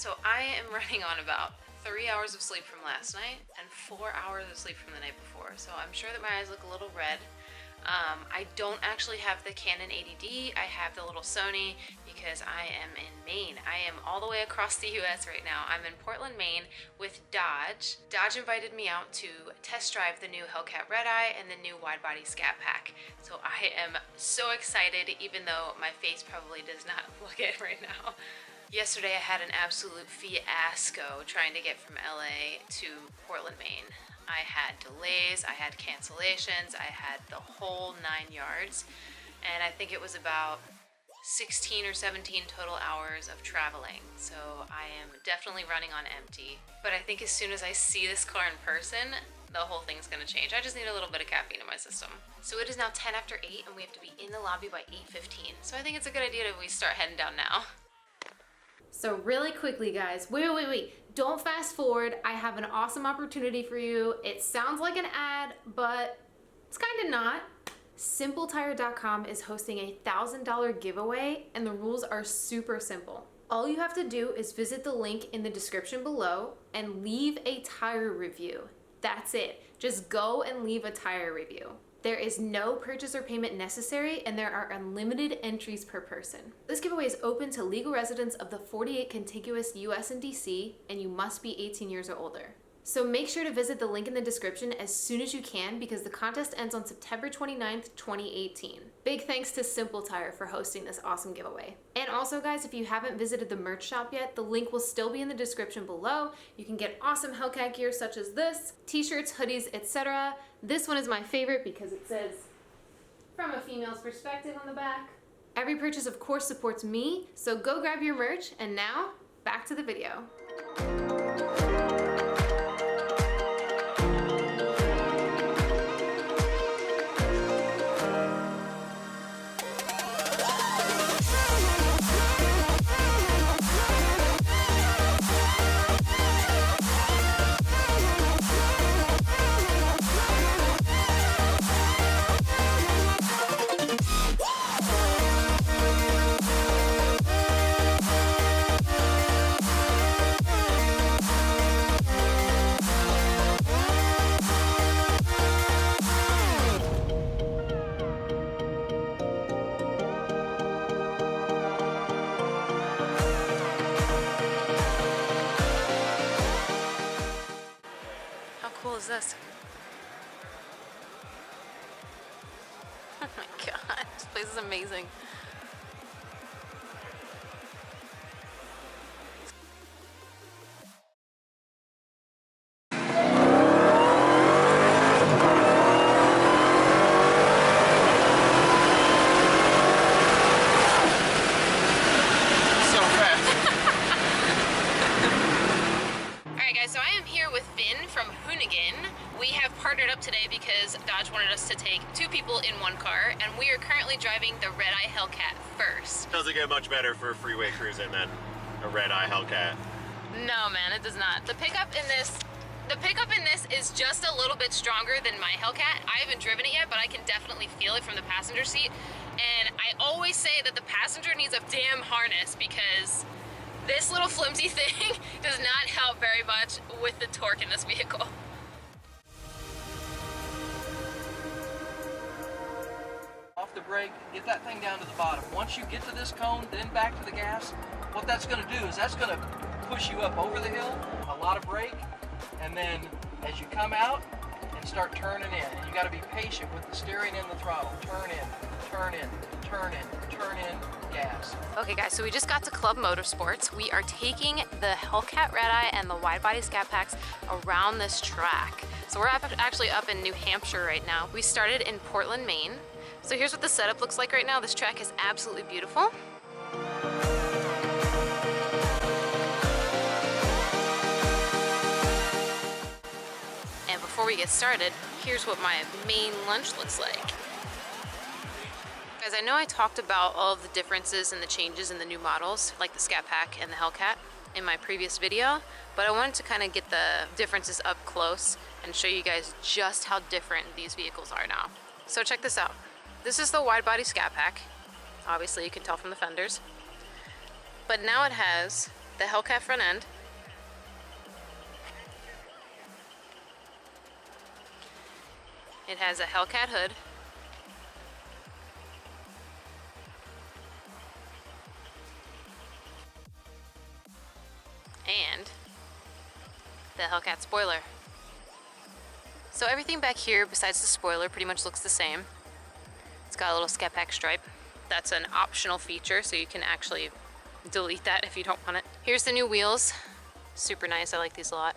So I am running on about 3 hours of sleep from last night and 4 hours of sleep from the night before. So I'm sure that my eyes look a little red. I don't actually have the Canon 80D. I have the little Sony because I am in Maine. I am all the way across the US right now. I'm in Portland, Maine with Dodge. Dodge invited me out to test drive the new Hellcat Redeye and the new Widebody Scat pack. So I am so excited, even though my face probably does not look it right now. Yesterday I had an absolute fiasco trying to get from LA to Portland, Maine. I had delays, I had cancellations, I had the whole 9 yards, and I think it was about 16 or 17 total hours of traveling. So I am definitely running on empty. But I think as soon as I see this car in person, the whole thing's gonna change. I just need a little bit of caffeine in my system. So it is now 10 after 8 and we have to be in the lobby by 8:15. So I think it's a good idea that we start heading down now. So really quickly guys, wait. Don't fast forward. I have an awesome opportunity for you. It sounds like an ad, but it's kind of not. SimpleTire.com is hosting a $1,000 giveaway and the rules are super simple. All you have to do is visit the link in the description below and leave a tire review. That's it. Just go and leave a tire review. There is no purchase or payment necessary and there are unlimited entries per person. This giveaway is open to legal residents of the 48 contiguous US and DC, and you must be 18 years or older. So make sure to visit the link in the description as soon as you can because the contest ends on September 29th, 2018. Big thanks to Simple Tire for hosting this awesome giveaway. And also guys, if you haven't visited the merch shop yet, the link will still be in the description below. You can get awesome Hellcat gear such as this, t-shirts, hoodies, etc. This one is my favorite because it says, "From a female's perspective" on the back. Every purchase of course supports me, so go grab your merch, and now, back to the video. How cool is this? Oh my god, this place is amazing. Partnered up today because Dodge wanted us to take 2 people in 1 car, and we are currently driving the Redeye Hellcat first. Doesn't get much better for freeway cruising than a Redeye Hellcat. No man, it does not. The pickup in this is just a little bit stronger than my Hellcat. I haven't driven it yet, but I can definitely feel it from the passenger seat. And I always say that the passenger needs a damn harness because this little flimsy thing does not help very much with the torque in this vehicle. Off the brake, get that thing down to the bottom. Once you get to this cone, then back to the gas, what that's going to do is that's going to push you up over the hill, a lot of brake, and then as you come out and start turning in, and you got to be patient with the steering and the throttle. Turn in, turn in, turn in, turn in, gas. Okay guys, so we just got to Club Motorsports. We are taking the Hellcat Redeye and the Widebody Scat packs around this track. So we're actually up in New Hampshire right now. We started in Portland, Maine. So here's what the setup looks like right now. This track is absolutely beautiful. And before we get started, here's what my main lunch looks like. Guys, I know I talked about all of the differences and the changes in the new models, like the Scat Pack and the Hellcat, in my previous video, but I wanted to kind of get the differences up close and show you guys just how different these vehicles are now. So check this out. This is the Widebody Scat Pack. Obviously you can tell from the fenders. But now it has the Hellcat front end. It has a Hellcat hood. And the Hellcat spoiler. So everything back here besides the spoiler pretty much looks the same. It's got a little Scat Pack stripe. That's an optional feature, so you can actually delete that if you don't want it. Here's the new wheels. Super nice, I like these a lot.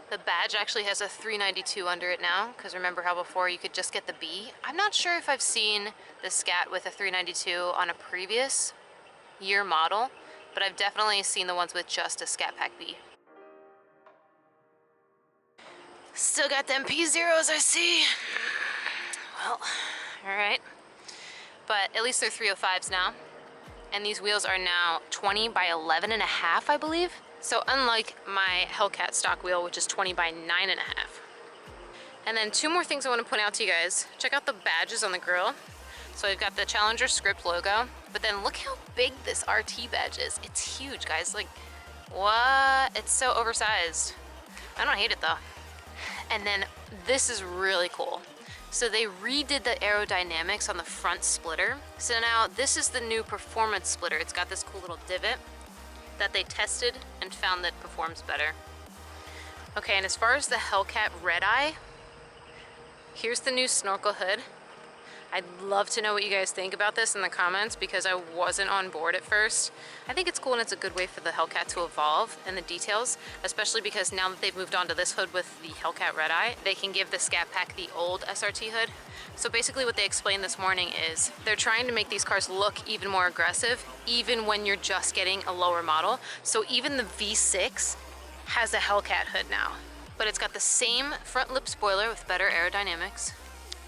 The badge actually has a 392 under it now, because remember how before you could just get the B? I'm not sure if I've seen the Scat with a 392 on a previous year model, but I've definitely seen the ones with just a Scat Pack B. Still got them P0s, I see. Well, all right. But at least they're 305s now. And these wheels are now 20 by 11 and a half, I believe. So unlike my Hellcat stock wheel, which is 20 by 9 and a half. And then two more things I want to point out to you guys. Check out the badges on the grill. So we've got the Challenger script logo, but then look how big this RT badge is. It's huge, guys. Like, what? It's so oversized. I don't hate it though. And then this is really cool. So they redid the aerodynamics on the front splitter. So now this is the new performance splitter. It's got this cool little divot that they tested and found that performs better. Okay, and as far as the Hellcat Redeye, here's the new snorkel hood. I'd love to know what you guys think about this in the comments because I wasn't on board at first. I think it's cool and it's a good way for the Hellcat to evolve in the details, especially because now that they've moved on to this hood with the Hellcat Redeye, they can give the Scat Pack the old SRT hood. So basically what they explained this morning is they're trying to make these cars look even more aggressive, even when you're just getting a lower model. So even the V6 has a Hellcat hood now, but it's got the same front lip spoiler with better aerodynamics.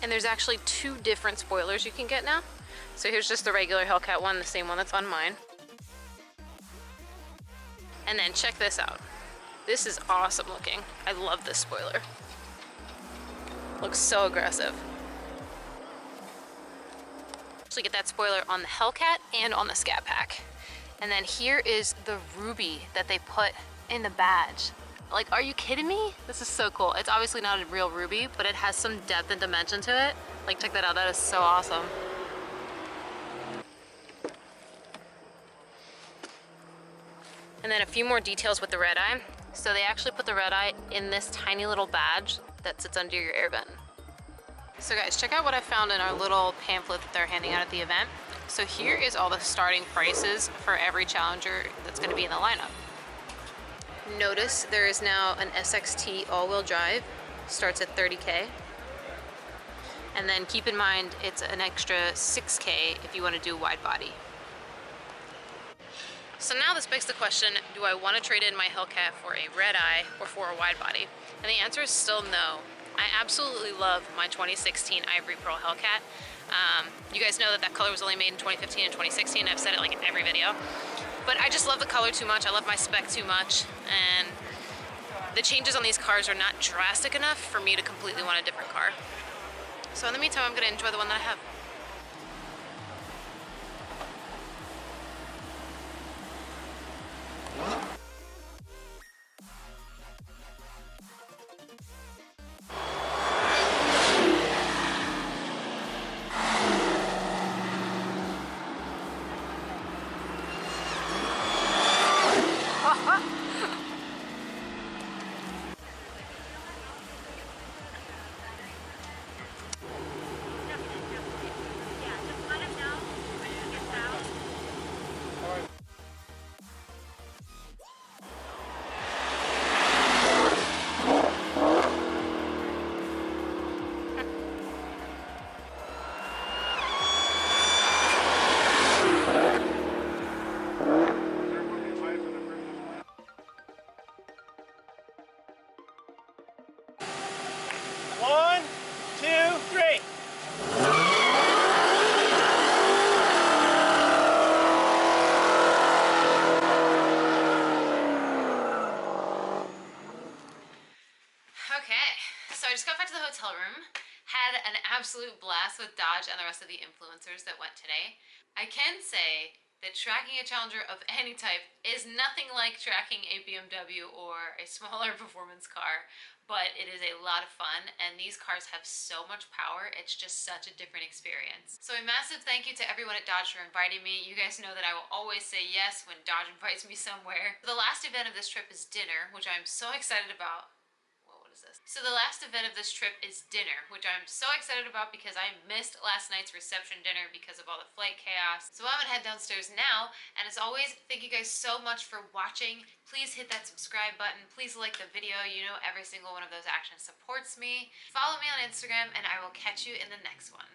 And there's actually two different spoilers you can get now. So here's just the regular Hellcat one, the same one that's on mine. And then check this out. This is awesome looking. I love this spoiler. Looks so aggressive. Actually get that spoiler on the Hellcat and on the Scat Pack. And then here is the ruby that they put in the badge. Like, are you kidding me? This is so cool. It's obviously not a real ruby, but it has some depth and dimension to it. Like, check that out. That is so awesome. And then a few more details with the Redeye. So they actually put the Redeye in this tiny little badge that sits under your air vent. So guys, check out what I found in our little pamphlet that they're handing out at the event. So here is all the starting prices for every Challenger that's going to be in the lineup. Notice there is now an SXT all-wheel drive, starts at $30K. And then keep in mind it's an extra $6K if you want to do wide body. So now this begs the question, do I want to trade in my Hellcat for a Redeye or for a wide body? And the answer is still no. I absolutely love my 2016 Ivory Pearl Hellcat. You guys know that that color was only made in 2015 and 2016. I've said it like in every video. But I just love the color too much. I love my spec too much. And the changes on these cars are not drastic enough for me to completely want a different car. So in the meantime, I'm going to enjoy the one that I have. Had an absolute blast with Dodge and the rest of the influencers that went today. I can say that tracking a Challenger of any type is nothing like tracking a BMW or a smaller performance car, but it is a lot of fun, and these cars have so much power, it's just such a different experience. So a massive thank you to everyone at Dodge for inviting me. You guys know that I will always say yes when Dodge invites me somewhere. The last event of this trip is dinner, which I'm so excited about. So the last event of this trip is dinner, which I'm so excited about because I missed last night's reception dinner because of all the flight chaos. So I'm gonna head downstairs now, and as always, thank you guys so much for watching. Please hit that subscribe button. Please like the video. You know every single one of those actions supports me. Follow me on Instagram, and I will catch you in the next one.